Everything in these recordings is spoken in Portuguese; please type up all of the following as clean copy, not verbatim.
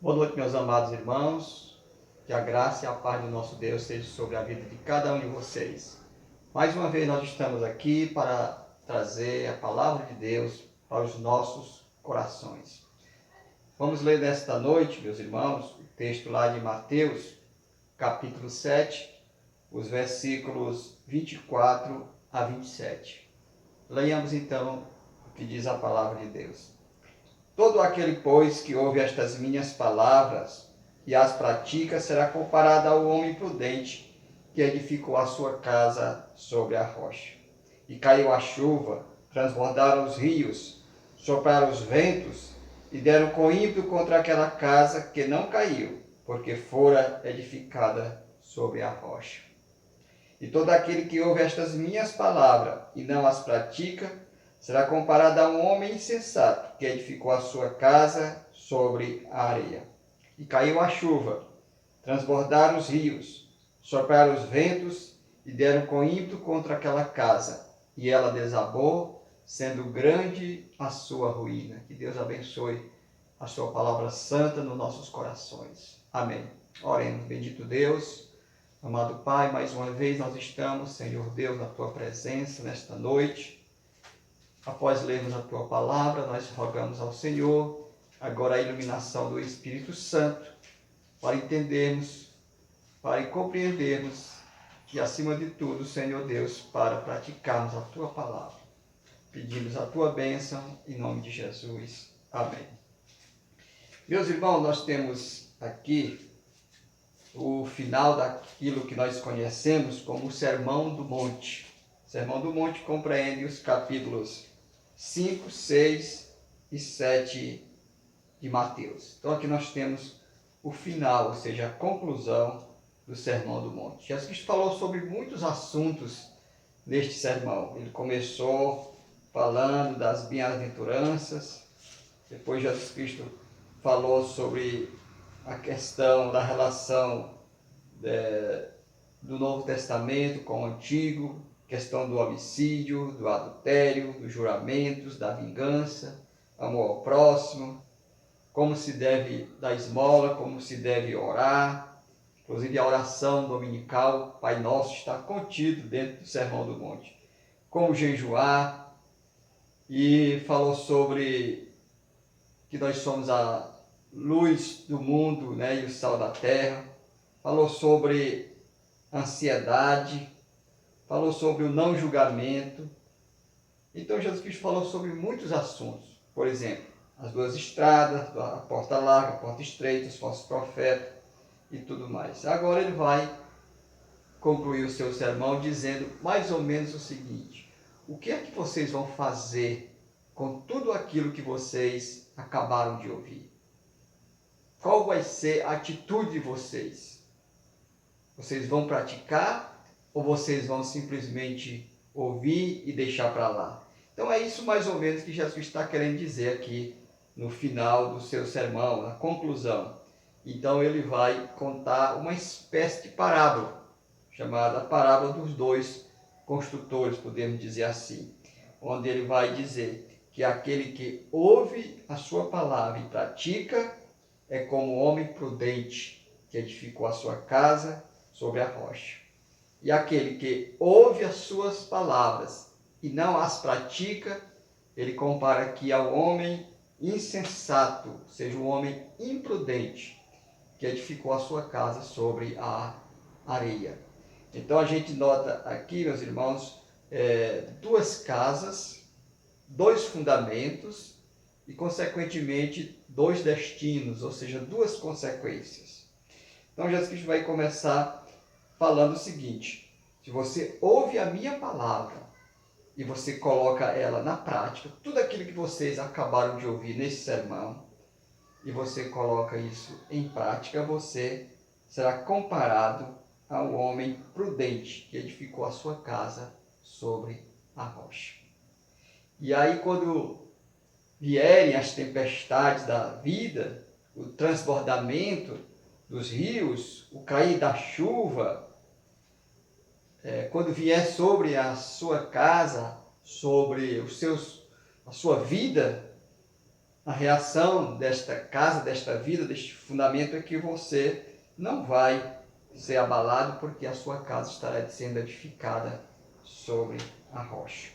Boa noite, meus amados irmãos. Que a graça e a paz do nosso Deus seja sobre a vida de cada um de vocês. Mais uma vez nós estamos aqui para trazer a palavra de Deus para os nossos corações. Vamos ler nesta noite, meus irmãos, o texto lá de Mateus, capítulo 7, os versículos 24 a 27. Leiamos então o que diz a palavra de Deus. Todo aquele, pois, que ouve estas minhas palavras e as pratica, será comparado ao homem prudente que edificou a sua casa sobre a rocha. E caiu a chuva, transbordaram os rios, sopraram os ventos e deram com ímpeto contra aquela casa, que não caiu, porque fora edificada sobre a rocha. E todo aquele que ouve estas minhas palavras e não as pratica, será comparado a um homem insensato que edificou a sua casa sobre a areia. E caiu a chuva, transbordaram os rios, sopraram os ventos e deram com ímpeto contra aquela casa. E ela desabou, sendo grande a sua ruína. Que Deus abençoe a sua palavra santa nos nossos corações. Amém. Oremos, bendito Deus, amado Pai, mais uma vez nós estamos, Senhor Deus, na tua presença nesta noite. Após lermos a tua palavra, nós rogamos ao Senhor agora a iluminação do Espírito Santo para entendermos, para compreendermos e, acima de tudo, Senhor Deus, para praticarmos a tua palavra. Pedimos a tua bênção em nome de Jesus. Amém. Meus irmãos, nós temos aqui o final daquilo que nós conhecemos como o Sermão do Monte. O Sermão do Monte compreende os capítulos 5, 6 e 7 de Mateus. Então aqui nós temos o final, ou seja, a conclusão do Sermão do Monte. Jesus Cristo falou sobre muitos assuntos neste sermão. Ele começou falando das bem-aventuranças, depois Jesus Cristo falou sobre a questão da relação do Novo Testamento com o Antigo, questão do homicídio, do adultério, dos juramentos, da vingança, amor ao próximo, como se deve dar esmola, como se deve orar. Inclusive a oração dominical, Pai Nosso, está contido dentro do Sermão do Monte. Como jejuar, e falou sobre que nós somos a luz do mundo, né, e o sal da terra. Falou sobre ansiedade, falou sobre o não julgamento. Então Jesus Cristo falou sobre muitos assuntos. Por exemplo, as duas estradas, a porta larga, a porta estreita, os falsos profetas e tudo mais. Agora ele vai concluir o seu sermão dizendo mais ou menos o seguinte: o que é que vocês vão fazer com tudo aquilo que vocês acabaram de ouvir? Qual vai ser a atitude de vocês? Vocês vão praticar ou vocês vão simplesmente ouvir e deixar para lá? Então é isso mais ou menos que Jesus está querendo dizer aqui no final do seu sermão, na conclusão. Então ele vai contar uma espécie de parábola, chamada a parábola dos dois construtores, podemos dizer assim, onde ele vai dizer que aquele que ouve a sua palavra e pratica é como um homem prudente que edificou a sua casa sobre a rocha. E aquele que ouve as suas palavras e não as pratica, ele compara aqui ao homem insensato, ou seja, um homem imprudente, que edificou a sua casa sobre a areia. Então a gente nota aqui, meus irmãos, duas casas, dois fundamentos e, consequentemente, dois destinos, ou seja, duas consequências. Então Jesus Cristo vai começar falando o seguinte: se você ouve a minha palavra e você coloca ela na prática, tudo aquilo que vocês acabaram de ouvir nesse sermão, e você coloca isso em prática, você será comparado ao homem prudente que edificou a sua casa sobre a rocha. E aí, quando vierem as tempestades da vida, o transbordamento dos rios, o cair da chuva, quando vier sobre a sua casa, sobre a sua vida, a reação desta casa, desta vida, deste fundamento é que você não vai ser abalado porque a sua casa estará sendo edificada sobre a rocha.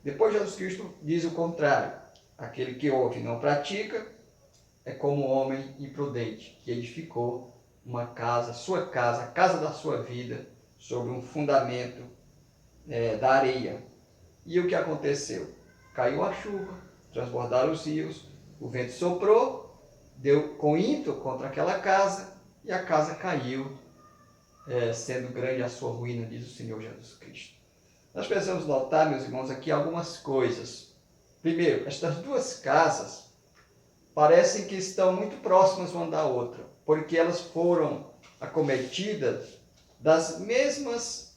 Depois Jesus Cristo diz o contrário. Aquele que ouve e não pratica é como um homem imprudente que edificou uma casa, sua casa, a casa da sua vida, sobre um fundamento da areia. E o que aconteceu? Caiu a chuva, transbordaram os rios, o vento soprou, deu com ímpeto contra aquela casa e a casa caiu, sendo grande a sua ruína, diz o Senhor Jesus Cristo. Nós precisamos notar, meus irmãos, aqui algumas coisas. Primeiro, estas duas casas parecem que estão muito próximas uma da outra, porque elas foram acometidas das mesmas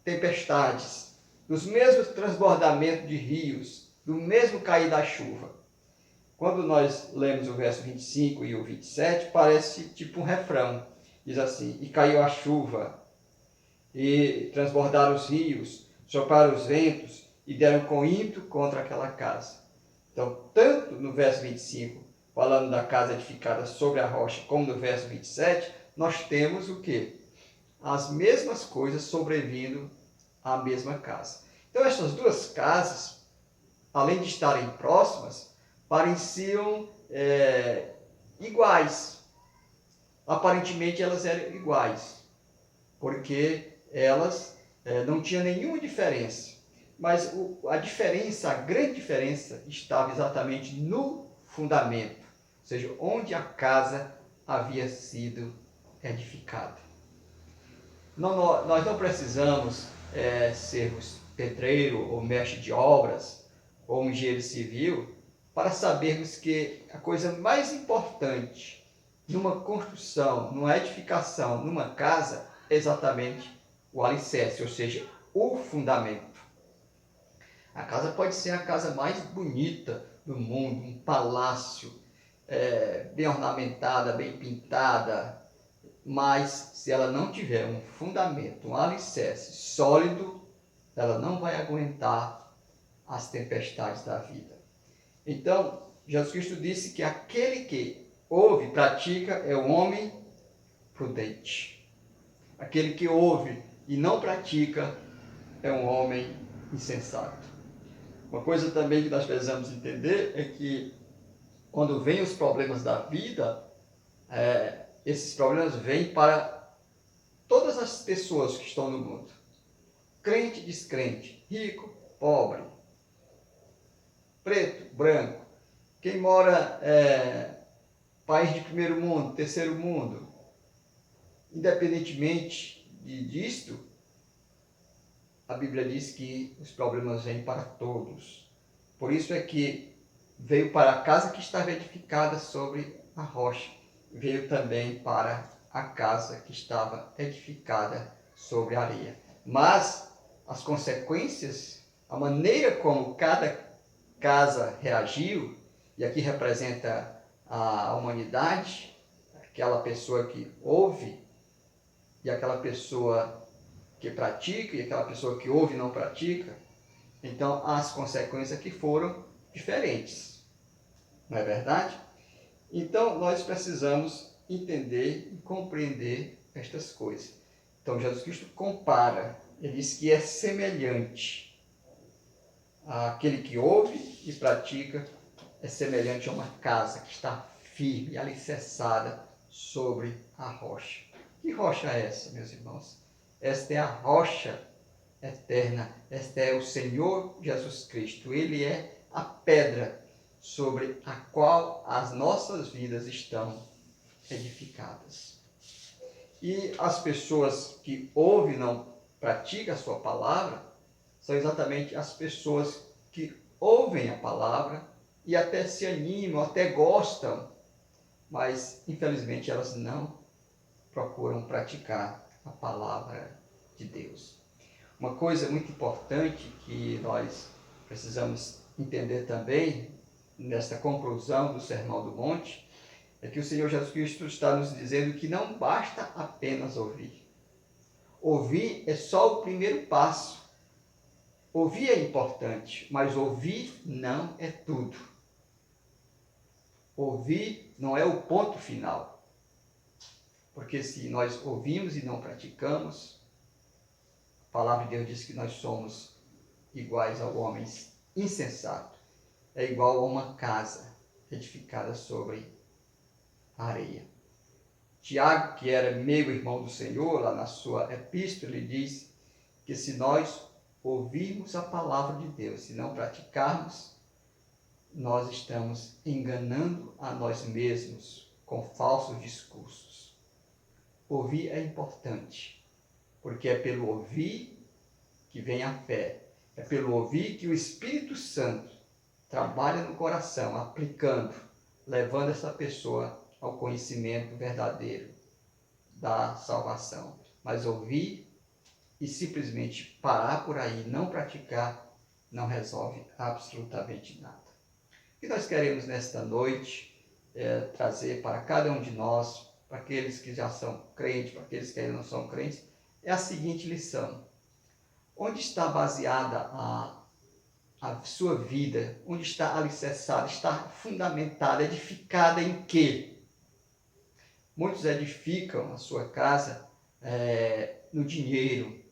tempestades, dos mesmos transbordamentos de rios, do mesmo cair da chuva. Quando nós lemos o verso 25 e o 27, parece tipo um refrão. Diz assim: e caiu a chuva, e transbordaram os rios, sopraram os ventos, e deram com ímpeto contra aquela casa. Então, tanto no verso 25, falando da casa edificada sobre a rocha, como no verso 27, nós temos o quê? As mesmas coisas sobrevindo à mesma casa. Então, essas duas casas, além de estarem próximas, pareciam iguais. Aparentemente, elas eram iguais, porque elas não tinham nenhuma diferença. Mas a diferença, a grande diferença, estava exatamente no fundamento, ou seja, onde a casa havia sido edificada. Nós não precisamos sermos pedreiro ou mestre de obras ou engenheiro civil para sabermos que a coisa mais importante numa construção, numa edificação, numa casa, é exatamente o alicerce, ou seja, o fundamento. A casa pode ser a casa mais bonita do mundo, um palácio bem ornamentada, bem pintada, mas se ela não tiver um fundamento, um alicerce sólido, ela não vai aguentar as tempestades da vida. Então, Jesus Cristo disse que aquele que ouve e pratica é o homem prudente. Aquele que ouve e não pratica é um homem insensato. Uma coisa também que nós precisamos entender é que quando vêm os problemas da vida, esses problemas vêm para todas as pessoas que estão no mundo. Crente, descrente, rico, pobre, preto, branco, quem mora país de primeiro mundo, terceiro mundo. Independentemente disto, a Bíblia diz que os problemas vêm para todos. Por isso é que veio para a casa que estava edificada sobre a rocha. Veio também para a casa que estava edificada sobre a areia. Mas as consequências, a maneira como cada casa reagiu, e aqui representa a humanidade, aquela pessoa que ouve e aquela pessoa que pratica e aquela pessoa que ouve e não pratica, então as consequências aqui foram diferentes. Não é verdade? Então nós precisamos entender e compreender estas coisas. Então Jesus Cristo compara, ele diz que é semelhante àquele que ouve e pratica, é semelhante a uma casa que está firme, alicerçada sobre a rocha. Que rocha é essa, meus irmãos? Esta é a rocha eterna, este é o Senhor Jesus Cristo. Ele é a pedra sobre a qual as nossas vidas estão edificadas. E as pessoas que ouvem e não praticam a sua palavra são exatamente as pessoas que ouvem a palavra e até se animam, até gostam, mas infelizmente elas não procuram praticar a palavra de Deus. Uma coisa muito importante que nós precisamos entender também nesta conclusão do Sermão do Monte é que o Senhor Jesus Cristo está nos dizendo que não basta apenas ouvir. Ouvir é só o primeiro passo. Ouvir é importante, mas ouvir não é tudo. Ouvir não é o ponto final, porque se nós ouvimos e não praticamos, a palavra de Deus diz que nós somos iguais ao homem insensato. É igual a uma casa edificada sobre a areia. Tiago, que era meio irmão do Senhor, lá na sua epístola, ele diz que se nós ouvirmos a palavra de Deus, se não praticarmos, nós estamos enganando a nós mesmos com falsos discursos. Ouvir é importante, porque é pelo ouvir que vem a fé. É pelo ouvir que o Espírito Santo trabalha no coração, aplicando, levando essa pessoa ao conhecimento verdadeiro da salvação. Mas ouvir e simplesmente parar por aí, não praticar, não resolve absolutamente nada. O que nós queremos nesta noite trazer para cada um de nós, para aqueles que já são crentes, para aqueles que ainda não são crentes, é a seguinte lição. Onde está baseada a sua vida? Onde está alicerçada? Está fundamentada, edificada em quê? Muitos edificam a sua casa no dinheiro,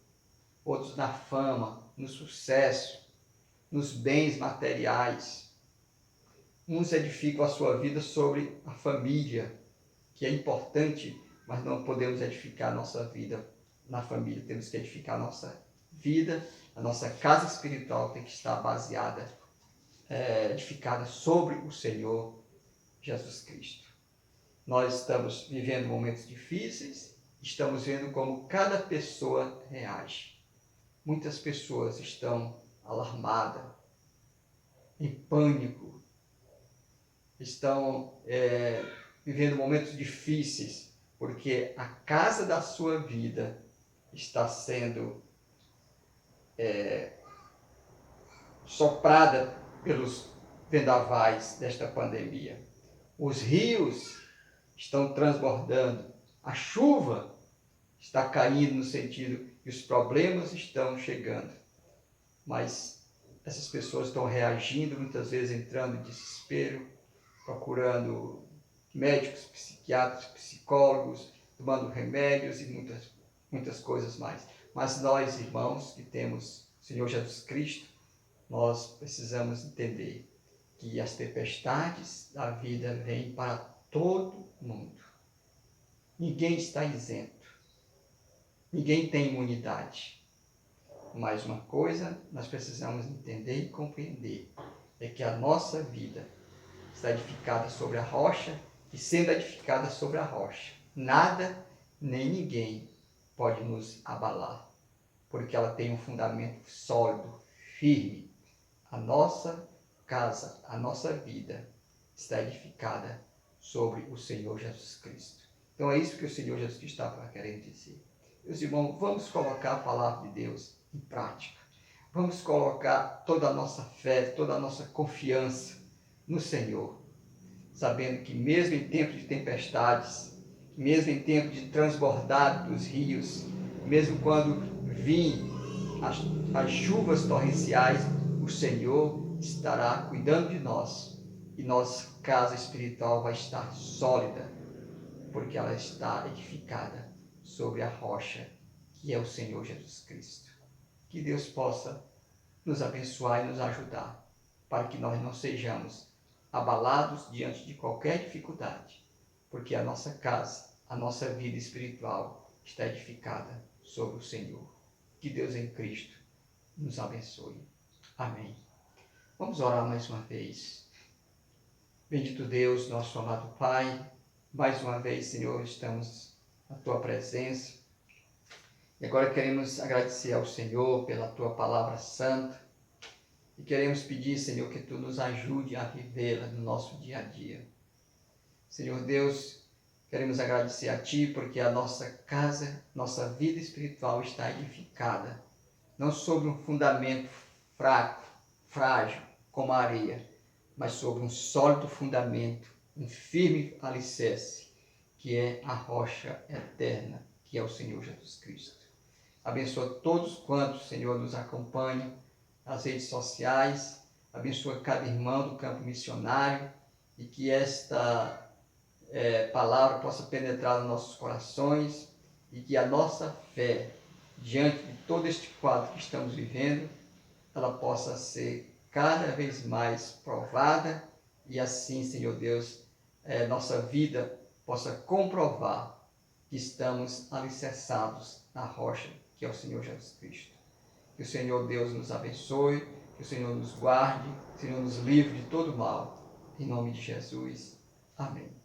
outros na fama, no sucesso, nos bens materiais. Uns edificam a sua vida sobre a família, que é importante, mas não podemos edificar a nossa vida na família. Temos que edificar a nossa vida, a nossa casa espiritual tem que estar baseada, edificada sobre o Senhor Jesus Cristo. Nós estamos vivendo momentos difíceis, estamos vendo como cada pessoa reage. Muitas pessoas estão alarmadas, em pânico, estão vivendo momentos difíceis, porque a casa da sua vida está sendo soprada pelos vendavais desta pandemia. Os rios estão transbordando, a chuva está caindo no sentido que os problemas estão chegando. Mas essas pessoas estão reagindo, muitas vezes entrando em desespero, procurando médicos, psiquiatras, psicólogos, tomando remédios e muitas coisas mais. Mas nós, irmãos, que temos o Senhor Jesus Cristo, nós precisamos entender que as tempestades da vida vêm para todo mundo. Ninguém está isento. Ninguém tem imunidade. Mas uma coisa nós precisamos entender e compreender, é que a nossa vida está edificada sobre a rocha e sendo edificada sobre a rocha. Nada nem ninguém pode nos abalar, porque ela tem um fundamento sólido, firme. A nossa casa, a nossa vida está edificada sobre o Senhor Jesus Cristo. Então é isso que o Senhor Jesus Cristo estava querendo dizer. Meus irmãos, vamos colocar a palavra de Deus em prática. Vamos colocar toda a nossa fé, toda a nossa confiança no Senhor, sabendo que mesmo em tempos de tempestades, mesmo em tempo de transbordar dos rios, mesmo quando vir as chuvas torrenciais, o Senhor estará cuidando de nós e nossa casa espiritual vai estar sólida, porque ela está edificada sobre a rocha, que é o Senhor Jesus Cristo. Que Deus possa nos abençoar e nos ajudar, para que nós não sejamos abalados diante de qualquer dificuldade, porque a nossa casa, a nossa vida espiritual está edificada sobre o Senhor. Que Deus em Cristo nos abençoe. Amém. Vamos orar mais uma vez. Bendito Deus, nosso amado Pai, mais uma vez, Senhor, estamos na Tua presença. E agora queremos agradecer ao Senhor pela Tua palavra santa. E queremos pedir, Senhor, que Tu nos ajude a vivê-la no nosso dia a dia. Senhor Deus, queremos agradecer a Ti porque a nossa casa, nossa vida espiritual está edificada, não sobre um fundamento fraco, frágil, como a areia, mas sobre um sólido fundamento, um firme alicerce, que é a rocha eterna, que é o Senhor Jesus Cristo. Abençoa todos quantos, Senhor, nos acompanham nas redes sociais, abençoa cada irmão do campo missionário e que esta palavra possa penetrar nos nossos corações e que a nossa fé, diante de todo este quadro que estamos vivendo, ela possa ser cada vez mais provada e assim, Senhor Deus, nossa vida possa comprovar que estamos alicerçados na rocha, que é o Senhor Jesus Cristo. Que o Senhor Deus nos abençoe, que o Senhor nos guarde, que o Senhor nos livre de todo mal. Em nome de Jesus. Amém.